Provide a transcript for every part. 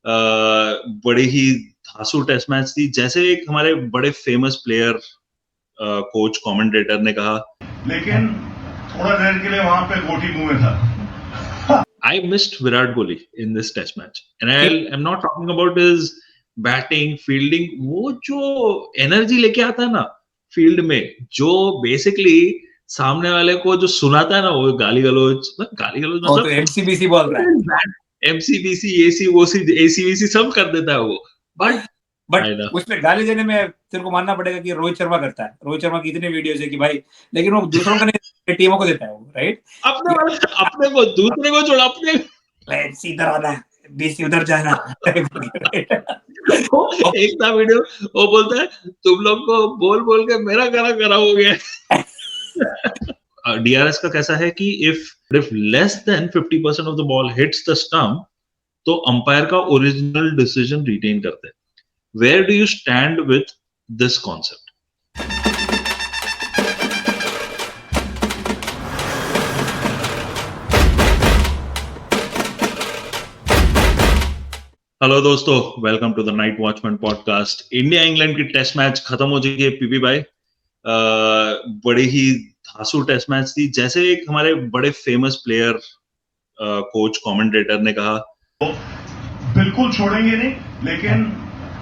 बड़े ही धांसू test match थी. जैसे एक हमारे बड़े फेमस प्लेयर कोच कमेंटेटर ने कहा, लेकिन थोड़ा देर के लिए वहां पे गोटी मुंह में था. I missed Virat Kohli in this test match, and I'm not talking about his batting, fielding. वो जो एनर्जी लेके आता है ना फील्ड में, जो बेसिकली सामने वाले को जो सुनाता है ना, वो गाली गलौज मतलब तो एमसीबीसी बोल रहा है, एमसीबीसी एसीबीसी सब कर देता है वो. बट उसमें गाली देने में तेरे को मानना पड़ेगा कि रोहित शर्मा करता है. रोहित शर्मा की इतने वीडियोस है कि भाई, लेकिन वो दूसरों का नहीं, टीमों को देता है वो, राइट? अपने को दूसरे को छोड़, अपने सीधा आना, बीसी उधर जाना. एक था वीडियो, वो बोलता है तुम लोग को बोल बोल के मेरा गला हो गया. DRS का कैसा है कि if less than 50% of the ball hits the stump, तो अंपायर का ओरिजिनल डिसीजन रिटेन करते हैं. Where do you stand with this concept? Hello दोस्तों, welcome to the night watchman podcast. India England की टेस्ट मैच खत्म हो चुकी है. पीपी भाई, बड़े ही धांसू टेस्ट मैच थी. जैसे एक हमारे बड़े फेमस प्लेयर कोच कमेंटेटर ने कहा, बिल्कुल छोड़ेंगे नहीं, लेकिन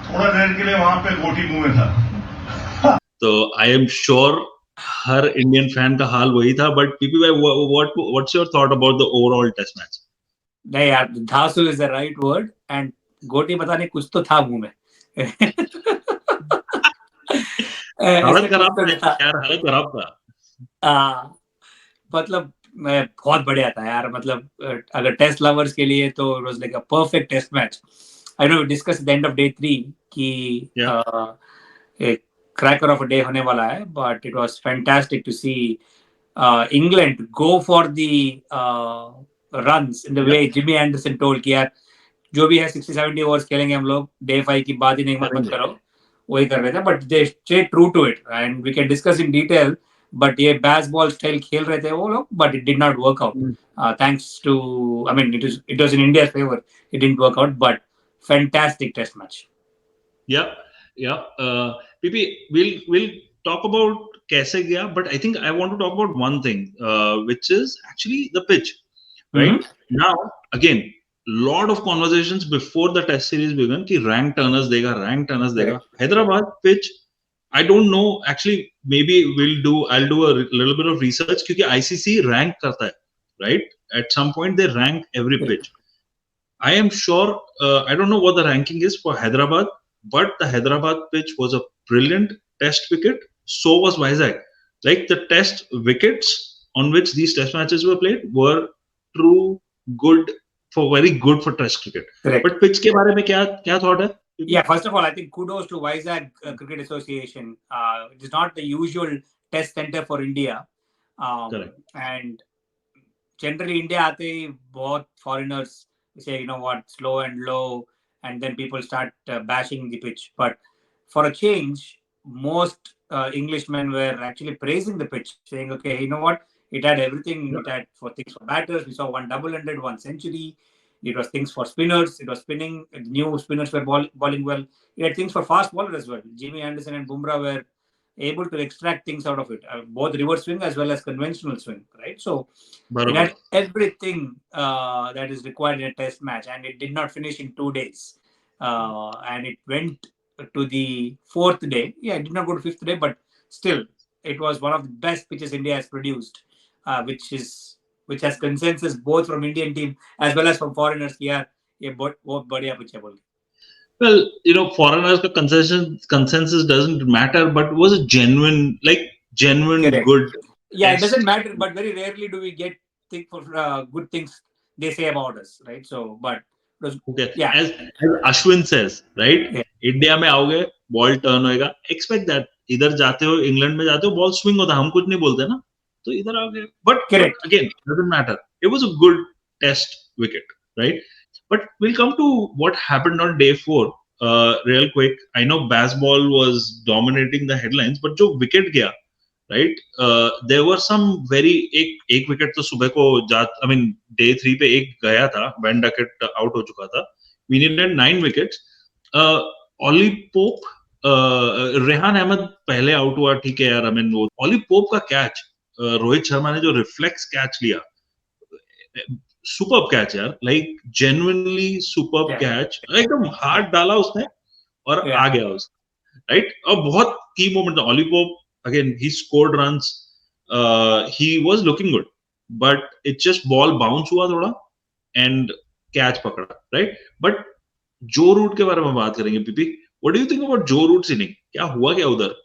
थोड़ा देर के लिए वहां पे गोटी मुंह में था. तो आई एम श्योर हर इंडियन फैन का हाल वही था. बट पीपी भाई, what's your thought about the overall test match? नहीं यार, धांसू is the right word, and गोटी पता नहीं कुछ तो था मुंह में. हालत खराब था. मतलब बहुत बढ़िया था यार. मतलब अगर टेस्ट लवर्स के लिए तो it was like a perfect test match. I know we discuss at the end of day 3 कि एक क्रैकर ऑफ अ डे होने वाला है, but it was fantastic to see England go for the runs in the way Jimmy Anderson told कि यार जो भी है 60-70 ओवर्स खेलेंगे हम लोग, डे 5 की बात ही नहीं मत करो, वही कर रहे थे. But they stay true to it and we can discuss in detail. But ये बेसबॉल स्टाइल खेल रहे थे वो लोग, but it did not work out. Thanks to, I mean it was in इंडिया's favor. It didn't work out, but fantastic test match. Yeah. PP, we'll talk about कैसे गया, but I think I want to talk about one thing, which is actually the pitch. Right? Now, again, lot of conversations before the test series began कि rank turners देगा. Hyderabad pitch, I don't know. Actually, maybe I'll do a little bit of research क्योंकि ICC rank करता है, right? At some point they rank every pitch. I am sure, I don't know what the ranking is for Hyderabad, but the Hyderabad pitch was a brilliant test wicket. So was Vizag. Like the test wickets on which these test matches were played were very good for test cricket. Correct. But pitch के बारे में क्या thought है? Yeah, first of all, I think kudos to Vizag Cricket Association. It is not the usual test center for India. Correct. And generally India आते ही बहुत foreigners say, you know what, slow and low, and then people start bashing the pitch. But for a change, most Englishmen were actually praising the pitch, saying, okay, you know what, it had everything. It had for things for batters. We saw one double-ended, one century. It was things for spinners. It was spinning. New spinners were bowling well. It had things for fast bowlers as well. Jimmy Anderson and Bumrah were able to extract things out of it, both reverse swing as well as conventional swing, right? So it had everything that is required in a test match, and it did not finish in 2 days. And it went to the 4th day. Yeah, it did not go to 5th day, but still, it was one of the best pitches India has produced. Which has consensus both from Indian team as well as from foreigners. Yeah, ये बहुत बढ़िया pitch है बोल. Well, you know, foreigners का consensus doesn't matter, but was a genuine Correct. good. Yeah, it doesn't matter, but very rarely do we get good things they say about us, right? So, but okay. Yeah. As Ashwin says, right? Yeah. India में आओगे, ball turn होएगा. Expect that. इधर जाते हो, England में जाते हो, ball swing होता है. हम कुछ नहीं बोलते ना. तो इधर आ गए. But again, doesn't matter. It was a good test wicket, right? But we'll come to what happened on day 4 real quick. I know baseball was dominating the headlines, but जो wicket गया, right? There were some very एक wicket तो सुबह को day 3 पे एक गया था. Ben Duckett out हो चुका था. We needed 9 wickets. Ollie Pope, Rehan Ahmad पहले आउट हुआ, ठीक है यार. I mean, वो Ollie Pope का कैच, रोहित शर्मा ने जो रिफ्लेक्स कैच लिया, सुपर्ब कैच यार, लाइक जेन्युइनली सुपर्ब कैच, एकदम हार्ड डाला उसने और आ गया उसका, राइट. और बहुत की मोमेंट था. Ollie Pope again, he scored runs, he was looking good, but it just ball bounce हुआ थोड़ा and कैच पकड़ा, राइट. बट जो रूट के बारे में बात करेंगे PP. What do you think about जो रूट इनिंग? क्या हुआ क्या उधर?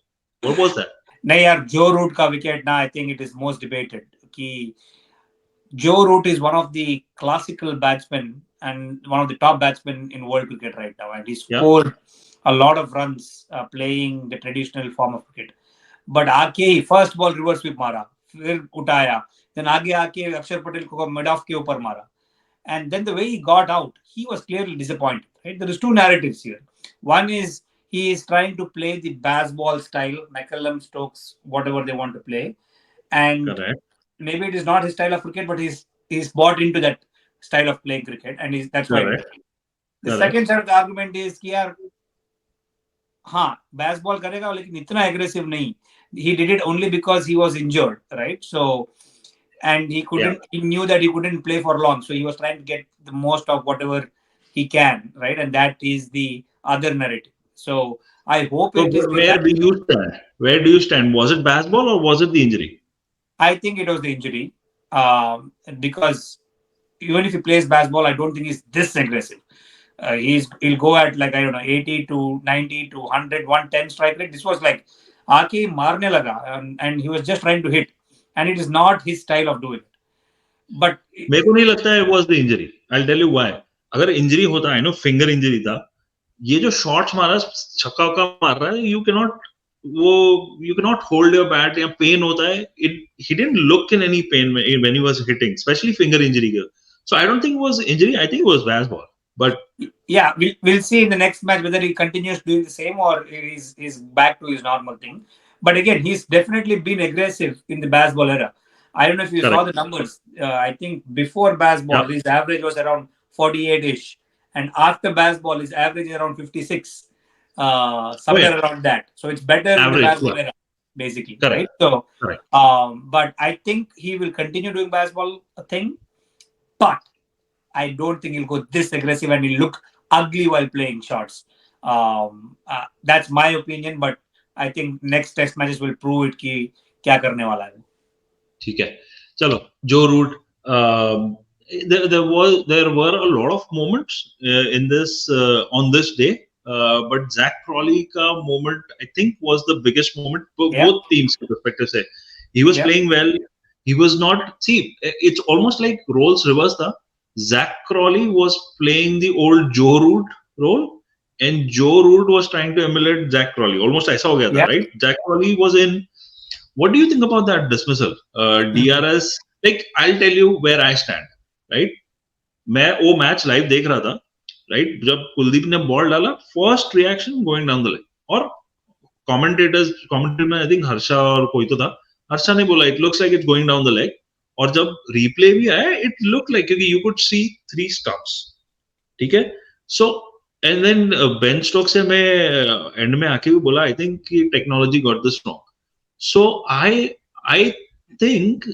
What was that? नहीं यार, जो रूट का विकेट ना, I think it is most debated कि Joe Root is one of the classical batsmen and one of the top batsmen in world cricket right now, and he scored a lot of runs playing the traditional form of cricket. But आके first ball reverse sweep मारा, फिर उठाया, then आगे आके अक्षर पटेल को mid off के ऊपर मारा, and then the way he got out, he was clearly disappointed. Right? There is two narratives here. One is he is trying to play the baseball style, McCallum, Stokes, whatever they want to play, and Correct. maybe it is not his style of cricket, but he's bought into that style of playing cricket, and that's why. The second side of the argument is कि यार हाँ baseball करेगा लेकिन इतना aggressive नहीं. He did it only because he was injured, right? So and he couldn't. He knew that he couldn't play for long, so he was trying to get the most of whatever he can, right? And that is the other narrative. So I hope it is. Where do you stand? Where do you stand? Was it baseball or was it the injury? I think it was the injury, because even if he plays baseball, I don't think he's this aggressive. He'll go at like, I don't know, 80 to 90 to 100, 110 strike rate. This was like आके मारने लगा, and he was just trying to hit, and it is not his style of doing it. But मेरे को नहीं लगता है it was the injury. I'll tell you why. अगर injury होता है, फिंगर इंजरी था, ये जो शॉट्स मारा, छक्का वक्का मार रहा है, you cannot hold your bat, या पेन होता है. He didn't look in any pain when he was hitting, especially finger injury. So I don't think it was injury. I think it was baseball. But yeah, we'll see in the next match whether he continues doing the same or he's back to his normal thing. But again, he's definitely been aggressive in the baseball era. I don't know if you saw the numbers. I think before baseball, his average was around 48-ish, and after baseball, his average is around 56. Somewhere around that. So it's better in the baseball era, basically. Right? So, but I think he will continue doing baseball thing, but I don't think he'll go this aggressive and he'll look ugly while playing shots. That's my opinion, but I think next test matches will prove it कि क्या करने वाला है. ठीक है, चलो. जो root, there were a lot of moments in this on this day. But Zach Crawley ka moment, I think, was the biggest moment for both teams' perspective. Se, he was playing well. He was not. See, it's almost like roles reversed. Zach Crawley was playing the old Joe Root role, and Joe Root was trying to emulate Zach Crawley. Almost ऐसा हो गया था, right? Zach Crawley was in. What do you think about that dismissal? DRS. Like, I'll tell you where I stand. Right? मैं वो match live देख रहा था. Right, जब कुलदीप ने बॉल डाला, first reaction going down the leg, और commentator में आई थिंक हर्षा और कोई तो था, हर्षा ने बोला it looks like it's going down the leg, और जब रिप्ले भी आया इट लुक लाइक, क्योंकि यू कुड सी 3 स्टंप्स. ठीक है. So and then Ben Stokes से मैं एंड में आके भी बोला I think technology got this wrong. So I think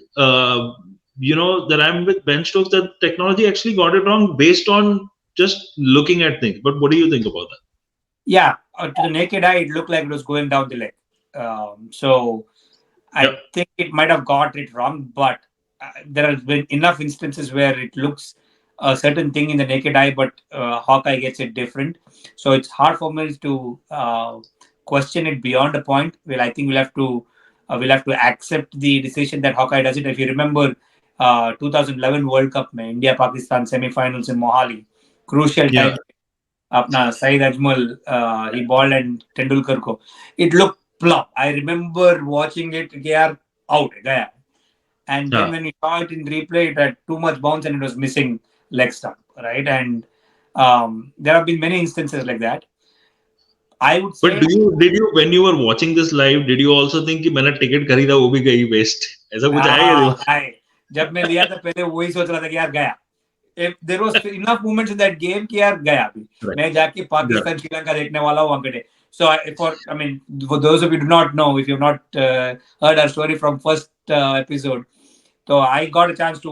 that I'm with Ben Stokes, that technology actually got it wrong based on just looking at things. But what do you think about that? Yeah, to the naked eye, it looked like it was going down the leg. So I think it might have got it wrong, but there have been enough instances where it looks a certain thing in the naked eye, but Hawkeye gets it different. So it's hard for me to question it beyond a point. Well, I think we'll have to accept the decision that Hawkeye does it. If you remember 2011 World Cup, India Pakistan semi-finals in Mohali, crucial time. Apna Saeed Ajmal, he balled and Tendulkar ko. It looked plump. I remember watching it. Yaar, out, gaya. And then when we saw it in replay, it had too much bounce and it was missing leg stump, right? And there have been many instances like that. I would say. But did you when you were watching this live, did you also think कि मैंने ticket खरीदा वो भी गई waste? ऐसा कुछ आया क्या? जब मैं लिया था पहले वही सोच रहा था कि यार गया. if there was enough moments in that game कि यार गया अभी Right. मैं जाके पाकिस्तान श्रीलंका देखने वाला हूँ अंकड़े. So for those of you who do not know, if you've not heard our story from first episode, so I got a chance to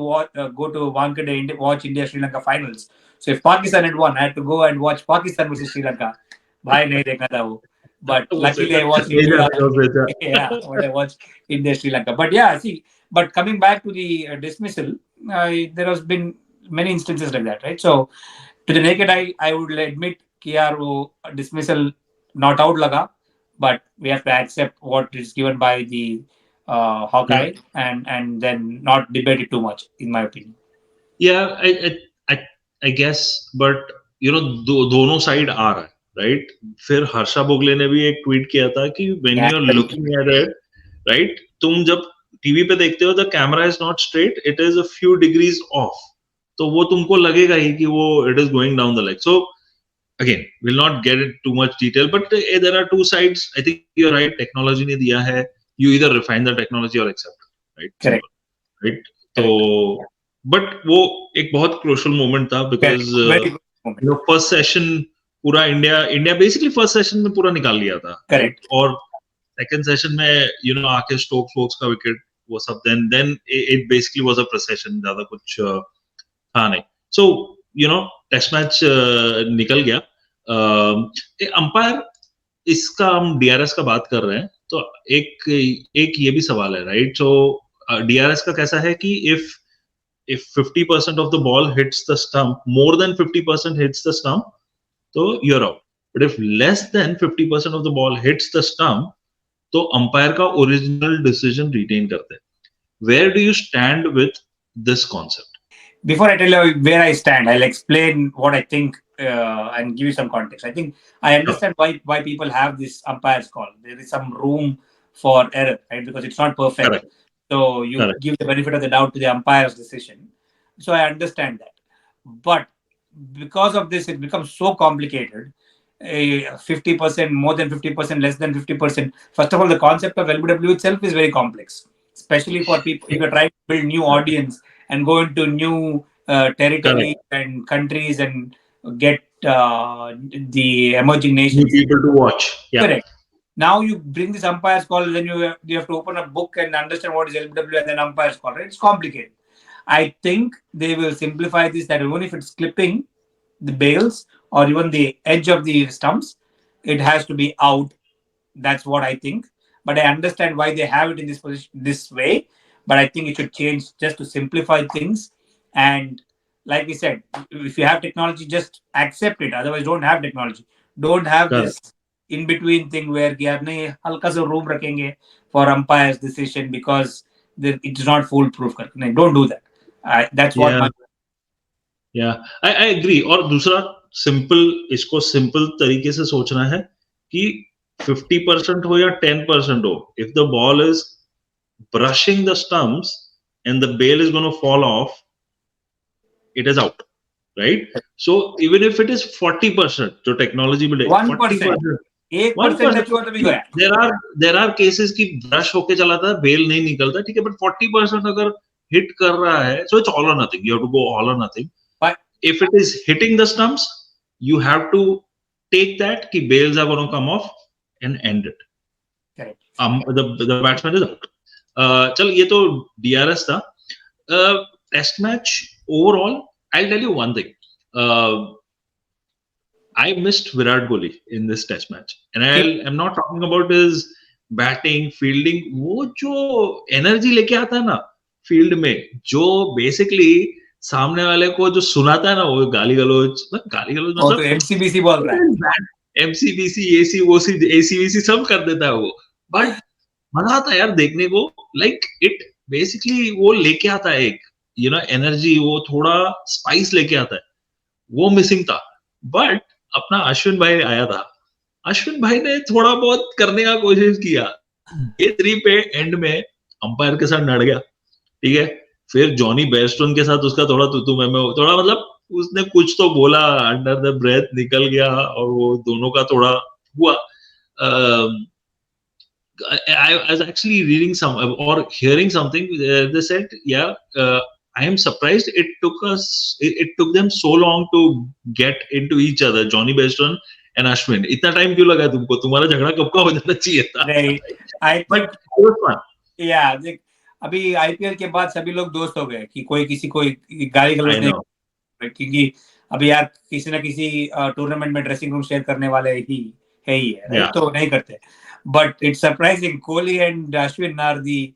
go to Wankhede, watch India Sri Lanka finals. So if Pakistan had won, I had to go and watch Pakistan versus Sri Lanka. भाई नहीं देखा था वो. But luckily I watched India. Yeah, but I watched India Sri Lanka. But yeah, see, but coming back to the dismissal, there has been many instances like that, right? So to the naked eye, I would admit कि यार वो dismissal not out लगा, but we have to accept what is given by the Hawkeye and then not debate it too much, in my opinion. Yeah, I guess, but दोनों side आ रहा है, right? फिर Harsha Bogle ने भी एक tweet किया था कि when Yeah. you're looking at it, right? तुम जब टीवी पे देखते हो, the camera is not straight, it is a few degrees off. तो वो तुमको लगेगा ही कि वो it is going down the leg. So again, we'll not get into too much detail, but there are two sides. I think you're right. Technology ने दिया है. You either refine the technology or accept it, right? Correct. Simple, right? तो but वो एक बहुत crucial moment था because Very good moment. first session पूरा India basically first session में पूरा निकाल लिया था. Correct. और सेकंड सेशन में आके स्टोक्स का विकेट वो सब then it basically was a procession. ज्यादा कुछ था नहीं. So टेस्ट मैच निकल गया. अंपायर इसका हम डीआरएस का बात कर रहे हैं तो एक ये भी सवाल है, राइट? सो डीआरएस का कैसा है कि if 50% of the ball hits the stump, more than 50% hits the stump, तो you're out. But if less than 50% of the ball hits the stump, तो अंपायर का ओरिजिनल डिसीजन रिटेन करते हैं. Where do you stand with this concept? Before I tell you where I stand, I'll explain what I think and give you some context. I think I understand why people have this umpire's call. There is some room for error, right? Because it's not perfect. Correct. So you give the benefit of the doubt to the umpire's decision. So I understand that. But because of this, it becomes so complicated. 50%, more than 50%, less than 50%. First of all, the concept of LBW itself is very complex, especially for people if you're trying to build new audience and go into new territories and countries and get the emerging nations. New people to watch. Yeah. Correct. Now you bring this umpire's call, then you have to open a book and understand what is LBW and then umpire's call. Right? It's complicated. I think they will simplify this, that even if it's clipping the bails or even the edge of the stumps, it has to be out. That's what I think. But I understand why they have it in this position, this way. But I think it should change just to simplify things. And like we said, if you have technology, just accept it. Otherwise, don't have technology. Don't have this in-between thing where नहीं हल्का सा room रखेंगे for umpire's decision because it's not foolproof. Don't do that. That's what I agree. और दूसरा इसको simple तरीके से सोचना है कि 50% हो या 10% हो, if the ball is brushing the stumps and the bail is going to fall off, it is out, right? So even if it is 40%, जो technology में 1%, 1% there are cases की brush होके चला था, bail नहीं निकलता, ठीक है, but 40% अगर hit कर रहा है, so it's all or nothing. You have to go all or nothing. But if it is hitting the stumps, you have to take that कि bails are going to come off and end it. Correct. The batsman is out. चल ये तो DRS था. Test match overall, I'll tell you one thing. I missed Virat Kohli in this test match, and I'm not talking about his batting, fielding. वो जो energy लेके आता है ना फील्ड में, जो बेसिकली सामने वाले को जो सुनाता है ना, वो गाली गलौज मतलब MCBC बोल रहा है, MCBC ACBC सब कर देता है वो, बट मजा आता है यार देखने को. लाइक इट बेसिकली वो लेके आता है एक एनर्जी, वो थोड़ा स्पाइस लेके आता है, वो मिसिंग था. बट अपना अश्विन भाई आया था, अश्विन भाई ने थोड़ा बहुत करने का कोशिश किया. ये 3 पे एंड में अंपायर के साथ नड़ गया, ठीक है. फिर जॉनी बेयरस्टोन के साथ उसका थोड़ा थोड़ा मतलब उसने कुछ तो बोला, अंडर द ब्रेथ निकल गया, और वो दोनों का थोड़ा हुआ. I was actually reading or hearing something. They said, I am surprised it took them so long to get into each other, Johnny Beston and Ashwin. इतना टाइम क्यों लगा तुमको? तुम्हारा झगड़ा कब का हो जाना चाहिए था? Right. I think But it was fun. yeah, देख अभी आईपीएल के बाद सभी लोग दोस्त हो गए कि कोई किसी को गाली गलौज I नहीं, know. क्योंकि अभी यार किसी ना किसी टूर्नामेंट में ड्रेसिंग रूम शेयर करने वाले ही है, राइट? Yeah. तो नहीं करते. But it's surprising, Kohli and Ashwin are the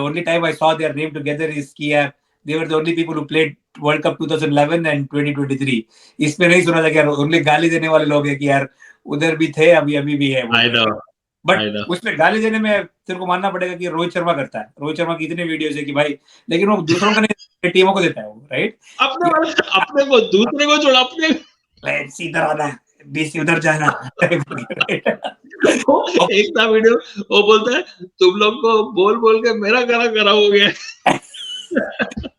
only time I saw their name together is कि यार they were the only people who played World Cup 2011 and 2023. इसमें नहीं सुना था कि यार ओनली गाली देने वाले लोग हैं कि यार उधर भी थे, अभी भी है. I know. बट उसमें गाली देने में तेरे को मानना पड़ेगा कि रोहित शर्मा करता है. रोहित शर्मा की इतनी वीडियोस है कि भाई, लेकिन वो दूसरों को नहीं, टीमों को देता है वो, राइट? अपने को, दूसरे को छोड़, अपने इधर आना, बीसी उधर जाना. एक था वीडियो, वो बोलता है तुम लोग को बोल बोल के मेरा गला खराब हो गया.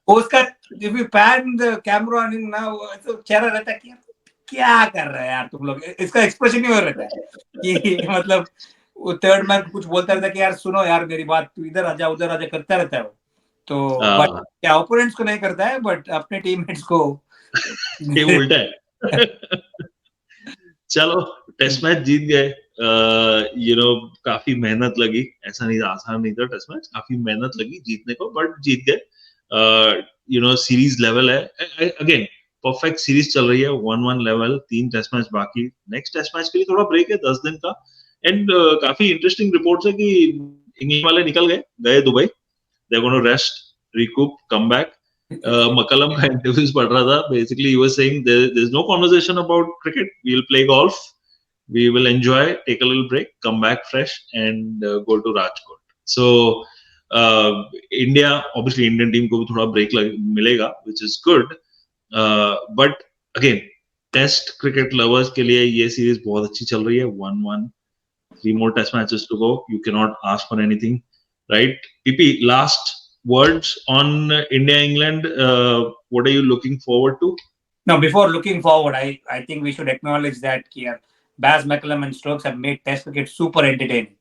उसका if you pan the camera on him now, तो चेहरा रहता है कि क्या कर रहे हैं यार तुम लोग. इसका एक्सप्रेशन ही हो रहता है कि मतलब वो थर्ड मैन कुछ बोलता रहता है कि यार सुनो यार मेरी बात, तू इधर आजा उधर आजा करता रहता है वो. तो बट क्या ओपोनेंट्स को नहीं करता है, बट अपने टीममेट्स को ये उल्टा है. चलो टेस्ट मैच जीत गए. काफी मेहनत लगी, ऐसा नहीं, आसान नहीं था टेस्ट मैच, काफी मेहनत लगी जीतने को, बट जीत गए. सीरीज लेवल है अगेन, परफेक्ट सीरीज चल रही है, 1-1 लेवल, 3 टेस्ट मैच बाकी. नेक्स्ट टेस्ट मैच के लिए थोड़ा ब्रेक है 10 दिन का. एंड काफी इंटरेस्टिंग रिपोर्ट्स है कि इंग्लैंड वाले निकल गए Dubai. They are gonna rest, recoup, come back. McCullum का इंटरव्यूज पढ़ रहा था. Basically he was saying there is no conversation about cricket. We'll play golf, we will enjoy, take a little break, come back fresh and go to Rajkot. So India, obviously Indian team को भी थोड़ा break मिलेगा, which is good. But again, test cricket lovers के लिए ये series बहुत अच्छी चल रही है. 1-1, 3 more test matches to go. You cannot ask for anything, right? PP, last words on India-England. What are you looking forward to? No, before looking forward, I think we should acknowledge that here Baz, McCullum and Stokes have made Test cricket super entertaining.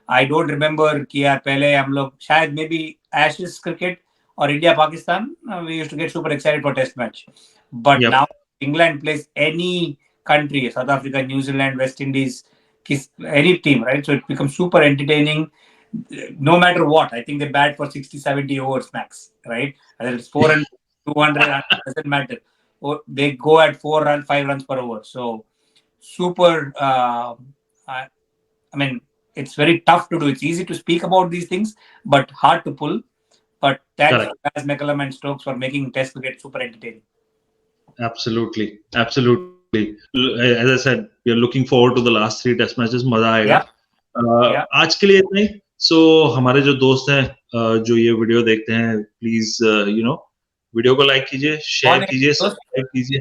I don't remember कि यार पहले हम लोग शायद maybe Ashes cricket or India Pakistan we used to get super excited for Test match, but now England plays any country, South Africa, New Zealand, West Indies, any team, right? So it becomes super entertaining. No matter what, I think they bat for 60-70 overs max, right? Whether it's 400, 200, doesn't matter. Or they go at 4 runs, 5 runs per over. So super. I mean, it's very tough to do. It's easy to speak about these things, but hard to pull. But thanks to McCullum and Stokes for making Test cricket super entertaining. Absolutely. As I said, we are looking forward to the last 3 Test matches. मजा आएगा. आज के लिए इतना ही. So हमारे जो दोस्त हैं जो ये वीडियो देखते हैं, प्लीज वीडियो को लाइक कीजिए, शेयर कीजिए, सब्सक्राइब कीजिए.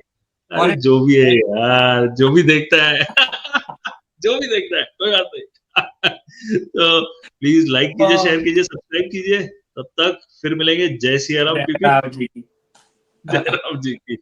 अरे जो भी है यार, जो भी देखता है कोई बात नहीं. तो प्लीज लाइक कीजिए, शेयर कीजिए, सब्सक्राइब कीजिए. तब तक फिर मिलेंगे. जय सिया राम. जय राम जी की.